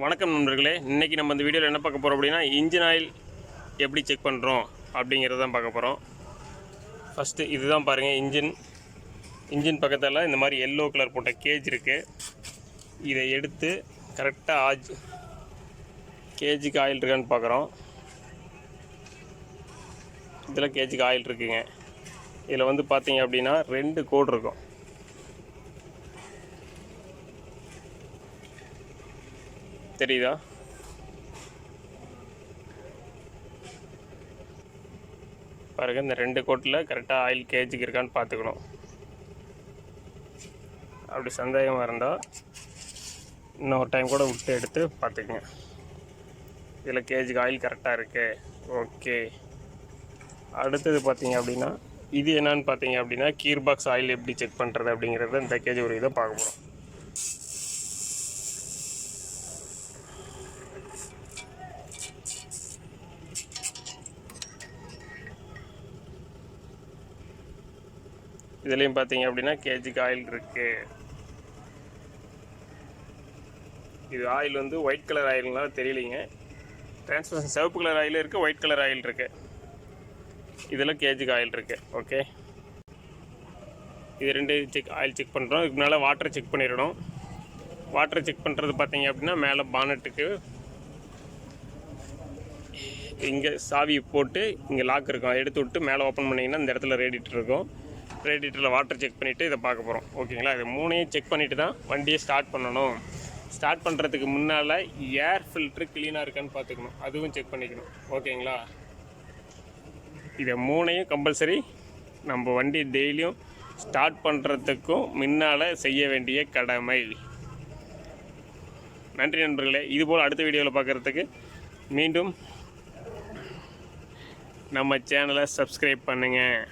வணக்கம் நண்பர்களே, இன்றைக்கி நம்ம இந்த வீடியோவில் என்ன பார்க்க போகிறோம் அப்படின்னா, இன்ஜின் ஆயில் எப்படி செக் பண்ணுறோம் அப்படிங்கிறத தான் பார்க்க போகிறோம். ஃபஸ்ட்டு இதுதான் பாருங்கள், இன்ஜின் பக்கத்தில் இந்த மாதிரி எல்லோ கலர் போட்ட கேஜ் இருக்குது. இதை எடுத்து கரெக்டாக கேஜுக்கு ஆயில் இருக்கான்னு பார்க்குறோம். இதில் கேஜுக்கு ஆயில் இருக்குங்க. இதில் வந்து பார்த்தீங்க அப்படின்னா 2 கோடு இருக்கும். தெரியுதா? பாருங்க, இந்த 2 கோட்டில் கரெக்டாக ஆயில் கேஜுக்கு இருக்கான்னு பார்த்துக்கணும். அப்படி சந்தேகமாக இருந்தால் இன்னொரு டைம் கூட விட்டு எடுத்து பார்த்துக்குங்க. இதில் கேஜுக்கு ஆயில் கரெக்டாக இருக்குது. ஓகே. அடுத்தது பார்த்தீங்க அப்படின்னா, இது என்னன்னு பார்த்தீங்க அப்படின்னா, கீர் பாக்ஸ் ஆயில் எப்படி செக் பண்ணுறது அப்படிங்கிறத இந்த கேஜ் ஒரு இதை பார்க்க போகிறோம். இதுலேயும் பார்த்தீங்க அப்படின்னா கேஜுக்கு ஆயில் இருக்குது. இது ஆயில் வந்து ஒயிட் கலர் ஆயில்னால தெரியலிங்க. டிரான்ஸ்பரன்ட் சிவப்பு கலர் ஆயில் இருக்குது, ஒயிட் கலர் ஆயில் இருக்குது. இதில் கேஜுக்கு ஆயில் இருக்குது. ஓகே, இது 2 ஆயில் செக் பண்ணுறோம். இதுக்கு மேலே வாட்டர் செக் பண்ணிடணும். வாட்டர் செக் பண்ணுறது பார்த்தீங்க அப்படின்னா, மேலே பானட்டுக்கு இங்கே சாவி போட்டு இங்கே லாக் இருக்கும். அதை எடுத்து விட்டு மேலே ஓப்பன் பண்ணிங்கன்னா இந்த இடத்துல ரேடியேட்டர் இருக்கும். ரேடியேட்டரில் வாட்டர் செக் பண்ணிவிட்டு இதை பார்க்க போகிறோம். ஓகேங்களா? இது 3ஐயும் செக் பண்ணிவிட்டு தான் வண்டியை ஸ்டார்ட் பண்ணணும். ஸ்டார்ட் பண்ணுறதுக்கு முன்னால் ஏர் ஃபில்ட்ரு க்ளீனாக இருக்கான்னு பார்த்துக்கணும். அதுவும் செக் பண்ணிக்கணும். ஓகேங்களா? இதை 3ஐயும் கம்பல்சரி நம்ம வண்டி டெய்லியும் ஸ்டார்ட் பண்ணுறதுக்கும் முன்னால் செய்ய வேண்டிய கடமை. நன்றி நண்பர்களே. இதுபோல் அடுத்த வீடியோவில் பார்க்குறதுக்கு மீண்டும் நம்ம சேனலை சப்ஸ்கிரைப் பண்ணுங்கள்.